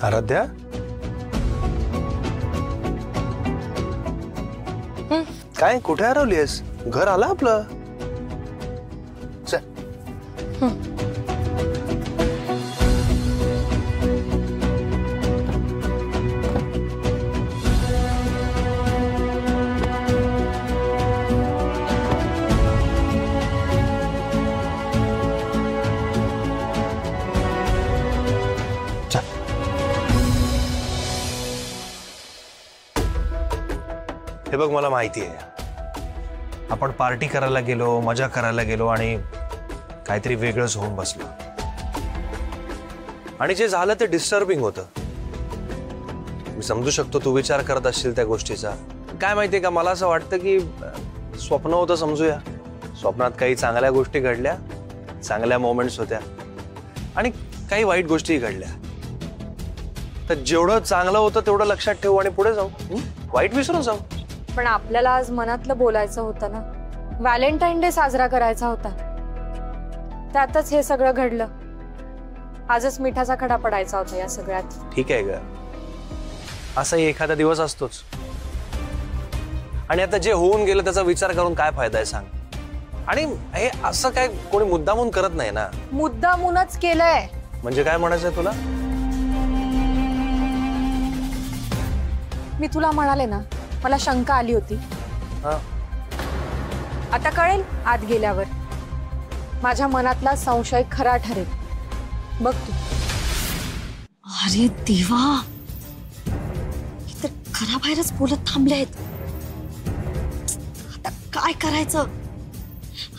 आराध्या, काय कुठे हरवलीस? घर आलं आपलं. चल. हे बघ, मला माहिती आहे आपण पार्टी करायला गेलो, मजा करायला गेलो आणि काहीतरी वेगळंच होऊन बसलो आणि जे झालं ते डिस्टर्बिंग होतं. मी समजू शकतो तू विचार करत असशील त्या गोष्टीचा. काय माहितीये का, मला असं वाटतं की स्वप्न होतं समजूया. स्वप्नात काही चांगल्या गोष्टी घडल्या, चांगल्या मोमेंट्स होत्या आणि काही वाईट गोष्टी घडल्या. तर जेवढं चांगलं होतं तेवढं लक्षात ठेवू आणि पुढे जाऊ, वाईट विसरून जाऊ. पण आपल्याला आज मनातलं बोलायचं होतं ना. व्हॅलेंटाईन डे साजरा करायचा होता, त्यातच हे सगळं घडलं. आजच मिठाचा खडा पडायचा होता या सगळ्यात. ठीक आहे ग, असाही एखादा दिवस असतोच. आणि आता जे होऊन गेलं त्याचा विचार करून काय फायदा आहे सांग. आणि हे असं काय कोणी मुद्दामून करत नाही ना. मुद्दामूनच केलंय. म्हणजे काय म्हणायचंय तुला? मी तुला म्हणाले ना, मला शंका आली होती. आता कळेल आत गेल्यावर. माझ्या मनातला संशय खरा ठरेल. बघ तू. अरे देवा, तर घराबाहेरच बोलत थांबले आहेत. आता काय करायचं?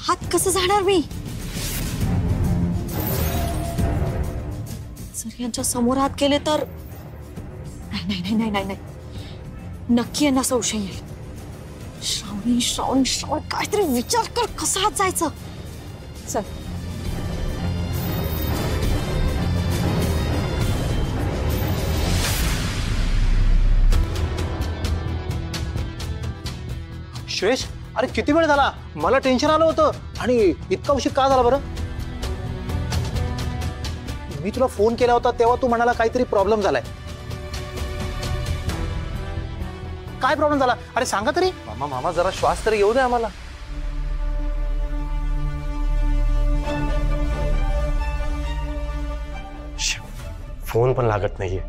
हात कसं जाणार मी? जर यांच्या समोर हात केले तर नाही नाही नाही नाही नाही, नक्की यांना संशय येईल. श्रावणी श्रावणी श्रावणी, काहीतरी विचार कर, कसं हात जायचं. चल. श्रेष, अरे किती वेळ झाला? मला टेन्शन आलं होतं. आणि इतका उशीर का झाला बरं? मी तुला फोन केला होता तेव्हा तू म्हणाला काहीतरी प्रॉब्लेम झालाय. काय प्रॉब्लेम झाला? अरे सांगा तरी. मामा जरा श्वास तरी येऊ दे आम्हाला. फोन पण लागत नाहीये.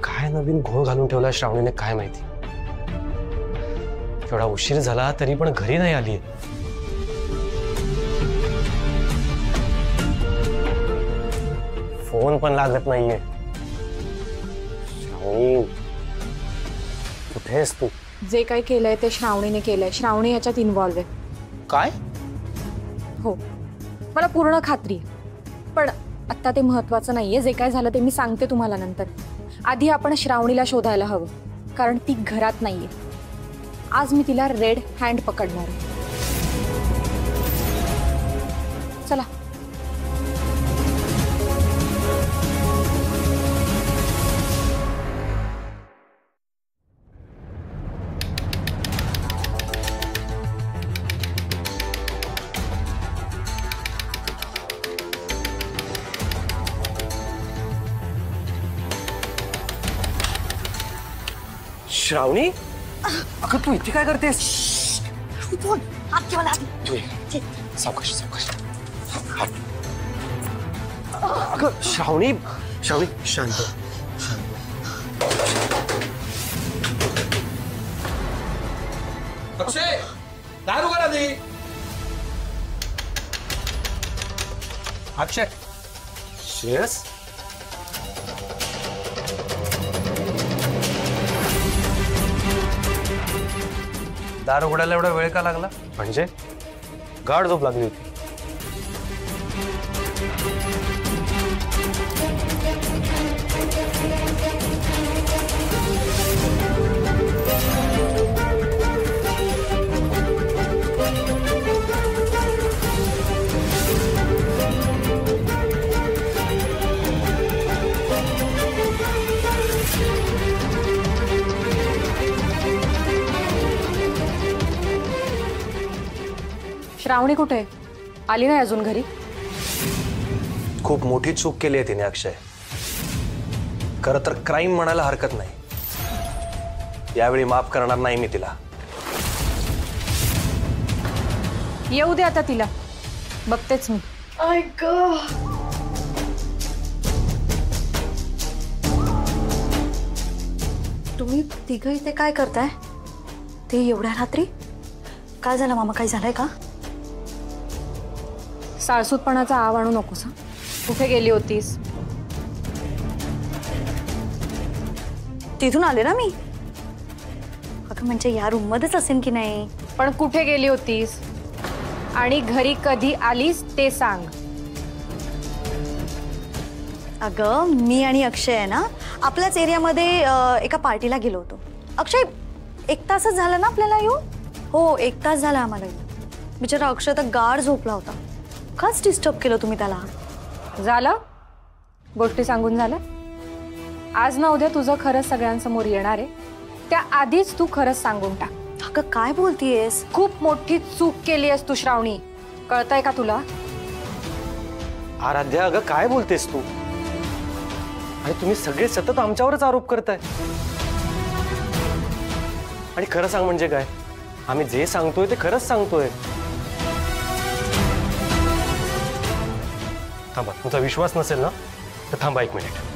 काय नवीन घोळ घालून ठेवला श्रावणीने काय माहिती. एवढा उशीर झाला तरी पण घरी नाही आली. फोन पण लागत नाहीये. श्रावणी, कुठेस तू? जे काही केलंय ते श्रावणीने केलंय. श्रावणी ह्याच्यात इन्व्हॉल्व आहे. काय? हो, मला पूर्ण खात्री आहे. पण आता ते महत्वाचं नाहीये. जे काय झालं ते मी सांगते तुम्हाला नंतर. आधी आपण श्रावणीला शोधायला हवं, कारण ती घरात नाहीये. आज मी तिला रेड हँड पकडणार आहे. चला. श्रावणी, अगं तू इथे काय करतेस? सावकाश सावकाश. अगं श्रावणी, श्रावणी शांत. अक्षय, दार उघडा दे. अक्षय. श्रेयस, दार उघडायला एवढा वेळ का लागला? म्हणजे गाढ झोप लागली होती. श्रावणी कुठे? आली नाही अजून घरी? खूप मोठी चूक केली आहे तिने अक्षय. खरं तर क्राईम म्हणायला हरकत नाही. यावेळी माफ करणार नाही मी तिला. येऊ दे आता तिला, बघतेच मी. तुम्ही तिघं इथे काय करताय? ते एवढ्या रात्री? काय झालं मामा, काय झालंय का? साळसूतपणाचा आव आणू नकोस. हं? कुठे गेली होतीस? तिथून आले ना मी. अगं म्हणजे या रूम मध्येच असेल की नाही? पण कुठे गेली होतीस आणि घरी कधी आलीस ते सांग. अगं मी आणि अक्षय आहे ना आपल्याच एरियामध्ये एका पार्टीला गेलो होतो. अक्षय 1 तासच झाला ना आपल्याला येऊन? हो 1 तास झाला आम्हाला येऊन. बिचारा अक्षय तर गाढ झोपला होता. काच डिस्टर्ब केलं तुम्ही त्याला? झालं, गोष्टी सांगून झालं. आज ना उद्या तुझं खरंच सगळ्यांसमोर येणार आहे. त्या आधीच तू खरंच सांगून टाक. अगं काय बोलतीयेस? खूप मोठी चूक केली आहेस तू श्रावणी, कळतंय का तुला? आराध्या, अगं काय बोलतेस तू? आणि तुम्ही सगळे सतत आमच्यावरच आरोप करताय. आणि खरं सांग म्हणजे काय? आम्ही जे सांगतोय ते खरंच सांगतोय. थांबा, तुमचा विश्वास नसेल ना तर थांबा 1 मिनिट.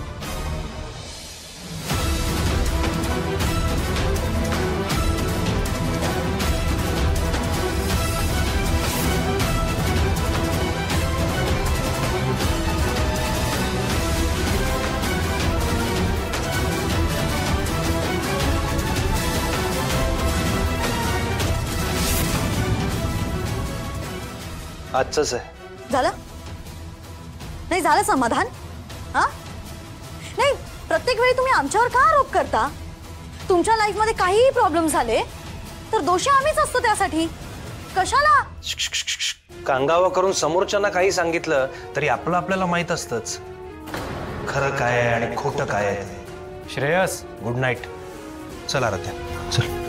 आजच आहे. झालं नाही? झालं समाधान? हा नाही, प्रत्येक वेळी तुम्ही आमच्यावर का आरोप करता? तुमच्या लाईफ मध्ये काहीही प्रॉब्लेम झाले तर दोषी आम्हीच असतो त्यासाठी. कशाला? कांगावा करून समोरच्यांना काही सांगितलं तरी आपलं आपल्याला माहित असतंच खरं काय आहे आणि खोटं काय आहे ते. Shreyas, good night. चला आराध्या, चल.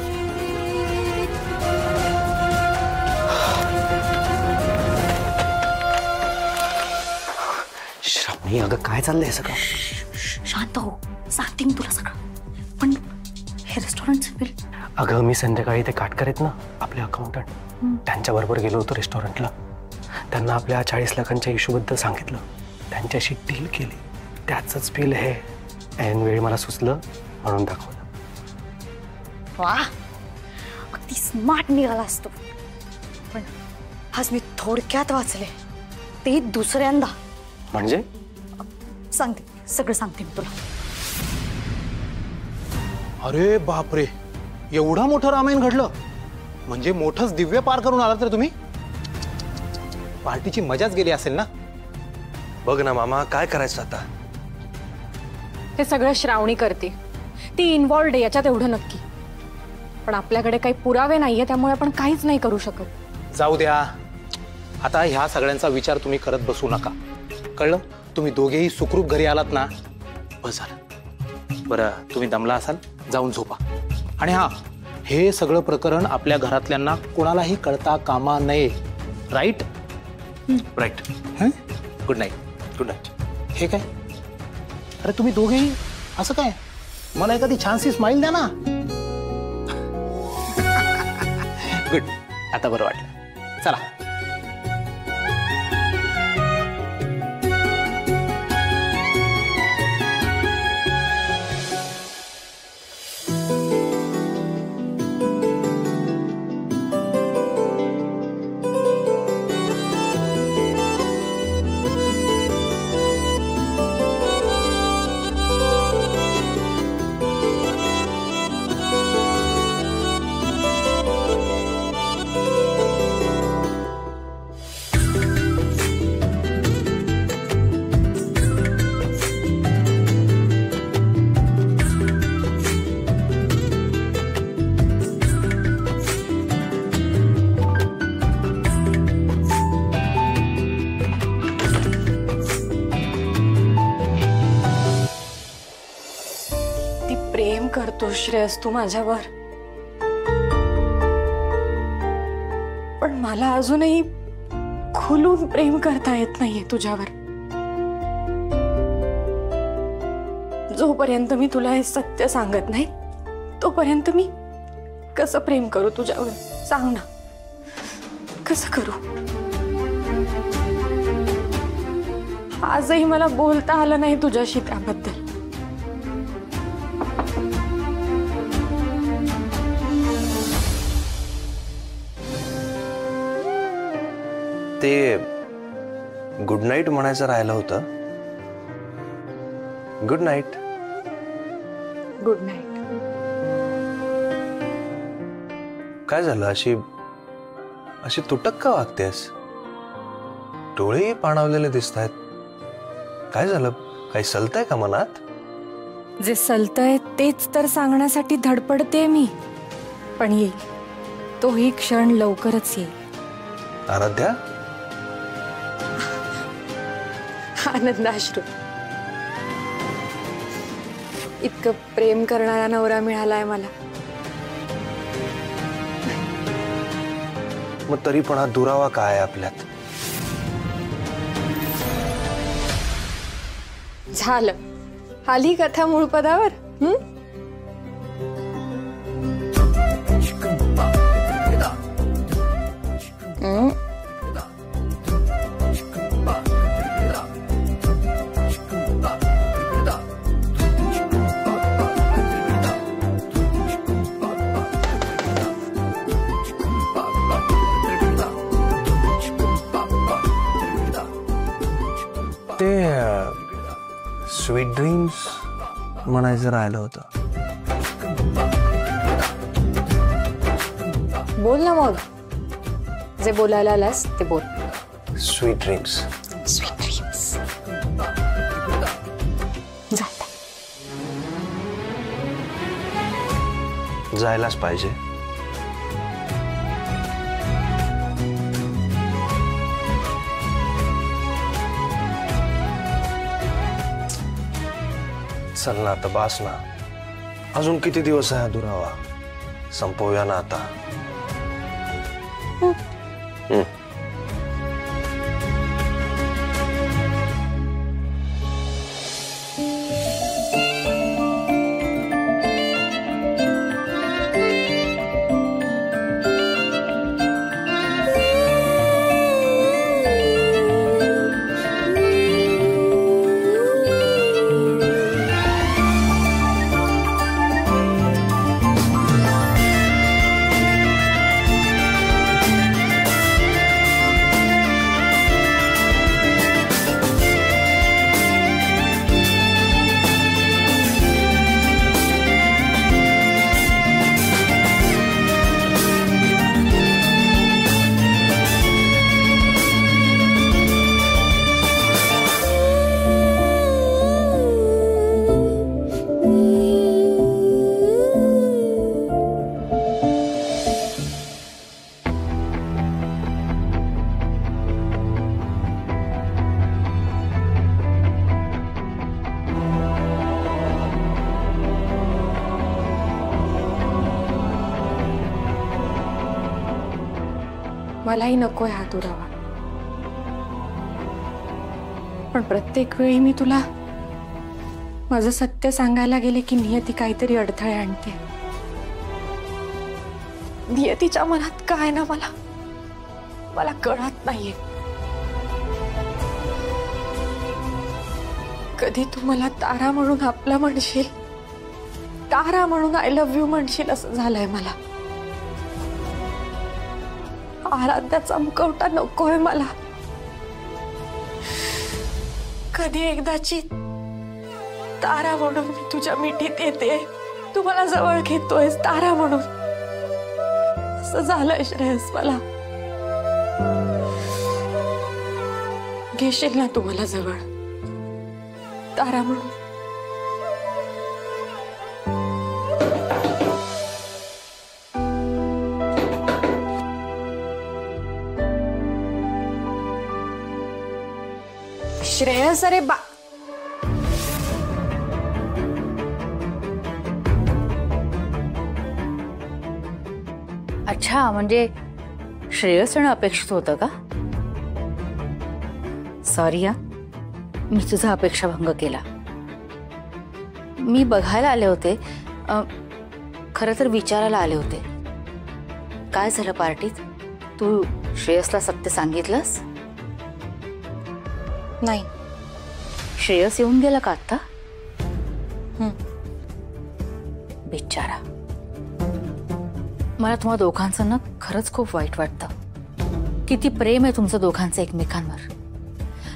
श्रावणी, अगं काय चाललंय सगळं? शांत हो, सांगते मी तुला सगळं. पण हे रेस्टॉरंटचं बिल? अगं मी संध्याकाळी ते काटकर आहेत ना आपले अकाउंटंट, त्यांच्याबरोबर गेलो होतो रेस्टॉरंटला. त्यांना आपल्या 40 लाखांच्या इश्यूबद्दल सांगितलं, त्यांच्याशी डील केली. त्याचंच बिल हे ऐन वेळी मला सुचलं म्हणून दाखवलं. वा, अगदी स्मार्ट निघाला असतो. पण आज मी थोडक्यात वाचले, ते दुसऱ्यांदा. म्हणजे? सांगते, सगळं सांगते मी तुला. अरे बापरे, एवढं मोठं रामायण घडलं? म्हणजे मोठंच दिव्य पार करून आला तर तुम्ही? पार्टीची मजाच गेली असेल ना? बघ ना मामा, काय करायचं आता? हे सगळं श्रावणी करते, ती इन्व्हॉल्ड आहे याच्यात, एवढं नक्की. पण आपल्याकडे काही पुरावे नाहीये, त्यामुळे आपण काहीच नाही करू शकत. जाऊ द्या, आता ह्या सगळ्यांचा विचार तुम्ही करत बसू नका. कळलं? तुम्ही दोघेही सुखरूप घरी आलात ना, बस झालं. बरं, तुम्ही दमला असाल, जाऊन झोपा. आणि हा, हे सगळं प्रकरण आपल्या घरातल्यांना कोणालाही कळता कामा नये. Right? Right. Good night. Good night. हे काय? अरे तुम्ही दोघेही असं काय? मला एखादी छानशी स्माईल द्या ना. गुड, आता बरं वाटलं. चला. प्रेम करतो श्रेयस तू माझ्यावर, पण मला अजूनही खुलून प्रेम करता येत नाहीये तुझ्यावर. जोपर्यंत मी तुला हे सत्य सांगत नाही तोपर्यंत मी कसं प्रेम करू तुझ्यावर? सांग ना, कसं करू? आजही मला बोलता आलं नाही तुझ्याशी त्याबद्दल. ते गुड नाईट म्हणायचं राहिलं होतं. Good night. Good night. काय झालं? अशी अशी तुटक का वागतेस? डोळेही पाणावलेले दिसत आहेत. काय झालं? काही सलतंय का मनात? जे सलतंय तेच तर सांगण्यासाठी धडपडते मी, पण येईल तोही क्षण लवकरच येईल. आराध्या, आनंदाश्रू. इतकं प्रेम करणारा नवरा मिळालाय मला. मग तरी पण हा दुरावा काय आपल्यात? झालं, आली कथा मूळ पदावर. ते स्वीट ड्रीम्स म्हणायचं राहिलं होतं. बोल ना मग, जे बोलायला आलास ते बोल. Sweet dreams. Sweet dreams. जायलाच पाहिजे. चल ना आता, बास ना. अजून किती दिवस आहे हा दुरावा? संपवूया ना आता. मलाही नकोय हा दुरावा, पण प्रत्येक वेळी मी तुला माझं सत्य सांगायला गेले की नियती काहीतरी अडथळे आणते. नियतीच्या मनात काय ना मला कळत नाहीये. कधी तू मला तारा म्हणून आपला म्हणशील, तारा म्हणून आय लव्ह यू म्हणशील, असं झालंय मला. आराध्याचा मुखवटा नकोय मला. कधी एकदाची तारा म्हणून मी तुझ्या मिठीत येते, तू मला जवळ घेतोयस तारा म्हणून, असं झालंय श्रेयस मला. घेशील ना तू मला जवळ तारा म्हणून? श्रेयस, अरे बा, अच्छा, म्हणजे श्रेयस येणं अपेक्षित होतं का? सॉरी हा, मी तुझा अपेक्षाभंग केला. मी बघायला आले होते. खरं तर विचारायला आले होते. काय झालं पार्टीत? तू श्रेयसला सत्य सांगितलंस? नाही. श्रेयस येऊन गेला का आता? बिचारा. मला तुम्हा दोघांचं ना खरंच खूप वाईट वाटतं. किती प्रेम आहे तुमचं दोघांचं एकमेकांवर.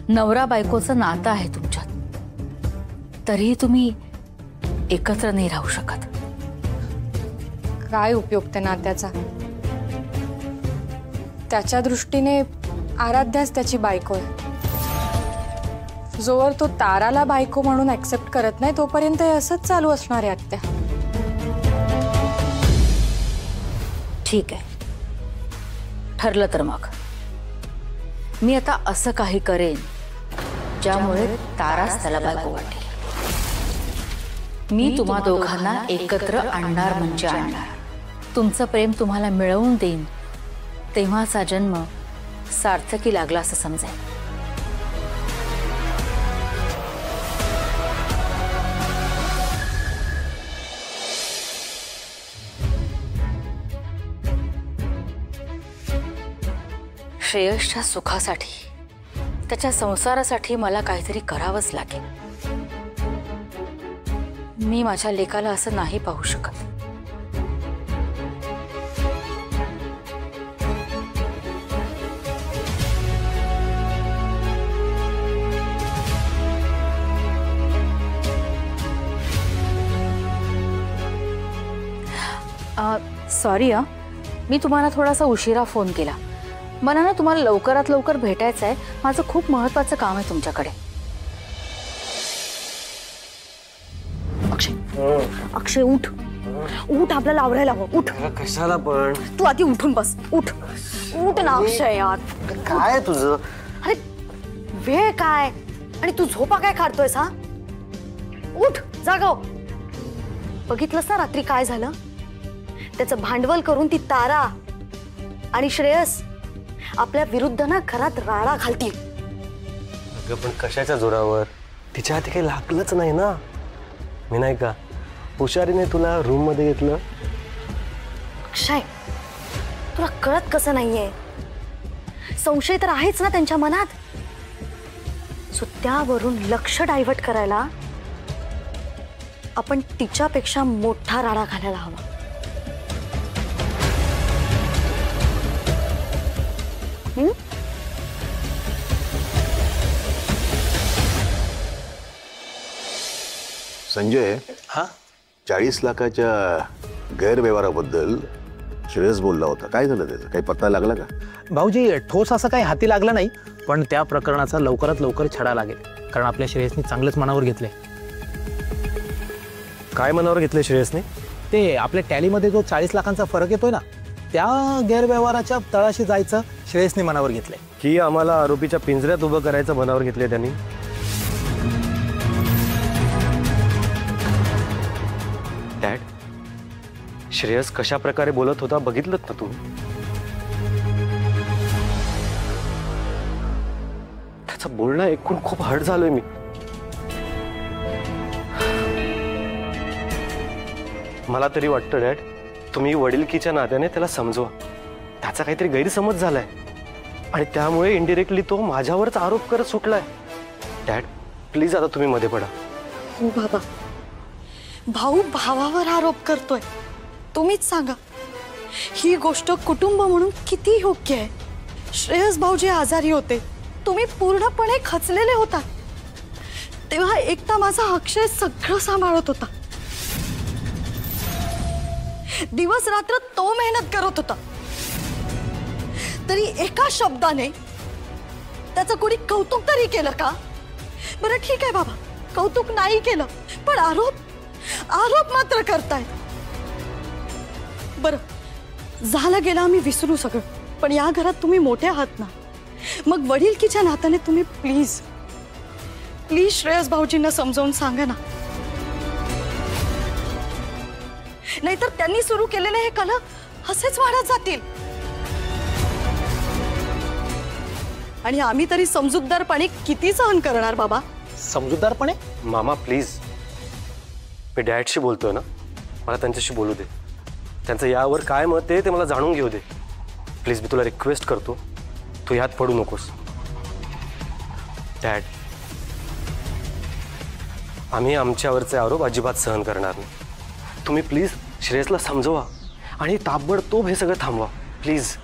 नवरा बायकोचं नातं आहे तुमच्यात, तरीही तुम्ही एकत्र नाही राहू शकत. काय उपयोग त्या नात्याचा? त्याच्या दृष्टीने आराध्याच त्याची बायको आहे. जोवर तो ताराला बायको म्हणून ऍक्सेप्ट करत नाही तोपर्यंत हे असंच चालू असणार आहे आत्या. ठीक आहे, ठरलं तर मग मी आता असं काही करेन ज्यामुळे ताराच त्याला बायको वाटेल. मी तुम्हा दोघांना एकत्र आणणार म्हणजे आणणार. तुमचं प्रेम तुम्हाला मिळवून देईन, तेव्हाचा जन्म सार्थकी लागला असं समजेल. श्रेयसच्या सुखासाठी, त्याच्या संसारासाठी मला काहीतरी करावंच लागेल. मी माझ्या लेकाला असं नाही पाहू शकत. सॉरी मी तुम्हाला थोडासा उशिरा फोन केला. मला ना तुम्हाला लवकरात लवकर भेटायचं आहे. माझं खूप महत्त्वाचं काम आहे तुमच्याकडे. अक्षय उठ उठ, आपल्याला आवरायला हवं. उठ. कशाला पण? तू आधी उठून बस. उठ उठ ना अक्षय यार. काय तुझं? अरे वेळ काय आणि तू झोपा काय काढतोयस? हा उठ, जागव. बघितलंस ना रात्री काय झालं? त्याचं भांडवल करून ती तारा आणि श्रेयस आपल्या विरुद्ध ना घरात राडा घालतील. अगं पण कशाच्या जोरावर? तिच्या हाती काही लागलंच नाही ना. मी नाही का हुशारीने तुला रूम मध्ये घेतलं. अक्षय तुला कळत कसं नाहीये? संशय तर आहेच ना त्यांच्या मनात. सो त्यावरून लक्ष डायव्हर्ट करायला आपण तिच्यापेक्षा मोठा राडा घालायला हवा. संजय, हा 40 लाखाच्या गैरव्यवहाराबद्दल श्रेयस बोलला होता. काय झालं त्याचा? काही पत्ता लागला का? भाऊजी, ठोस असं काही हाती लागलं नाही, पण त्या प्रकरणाचा लवकरात लवकर छडा लागेल. कारण आपल्या श्रेयसनी चांगलंच मनावर घेतलंय. काय मनावर घेतलं श्रेयसने? ते आपल्या टॅलीमध्ये जो 40 लाखांचा फरक येतोय ना, त्या गैरव्यवहाराच्या तळाशी जायचं श्रेयसने मनावर घेतलंय. की आम्हाला आरोपीच्या पिंजऱ्यात उभं करायचं मनावर घेतलंय त्यांनी. डॅड, श्रेयस कशा प्रकारे बोलत होता बघितलं ना तू? त्याचं बोलणं ऐकून खूप हर्ट झालोय मी. मला तरी वाटतं डॅड, तुम्ही वडिलकीच्या नात्याने त्याला समजवा. त्याचा काहीतरी गैरसमज झालाय आणि त्यामुळे इनडिरेक्टली तो माझ्यावरच आरोप करत सुटलाय. डॅड प्लीज आता तुम्ही मध्ये पडा. हो बाबा, भाऊ भावावर आरोप करतोय. तुम्हीच सांगा ही गोष्ट कुटुंब म्हणून किती योग्य आहे? श्रेयस भाऊजी आजारी होते, तुम्ही पूर्णपणे खचलेले होता. तेव्हा एकटा माझा अक्षय सगळं सांभाळत होता. दिवस रात्र तो मेहनत करत होता. तरी एका शब्दाने त्याचं कोणी कौतुक तरी केलं का? बरं ठीक आहे बाबा, कौतुक नाही केलं, पण आरोप मात्र करताय. बरं झालं गेलं, आम्ही विसरू सगळं. पण या घरात तुम्ही मोठे आहात ना, मग वडीलकीच्या नात्याने तुम्ही प्लीज प्लीज श्रेयस भाऊजींना समजावून सांगा ना. नाहीतर त्यांनी सुरू केलेले हे कलह असेच वाढत जातील. आणि आम्ही तरी समजूतदारपणे किती सहन करणार बाबा? समजूतदारपणे? मामा प्लीज, मी डॅडशी बोलतोय ना, मला त्यांच्याशी बोलू दे. त्यांचं यावर काय मत आहे ते मला जाणून घेऊ दे. प्लीज, मी तुला रिक्वेस्ट करतो, तू ह्यात पडू नकोस. डॅड, आम्ही आमच्यावरचे आरोप अजिबात सहन करणार नाही. तुम्ही प्लीज श्रेयसला समजवा आणि ताबडतोब हे सगळं थांबवा प्लीज.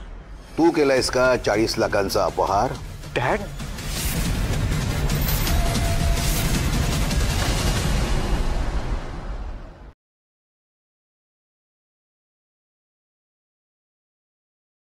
तू केलायस का 40 लाखांचा अपहार? डॅड,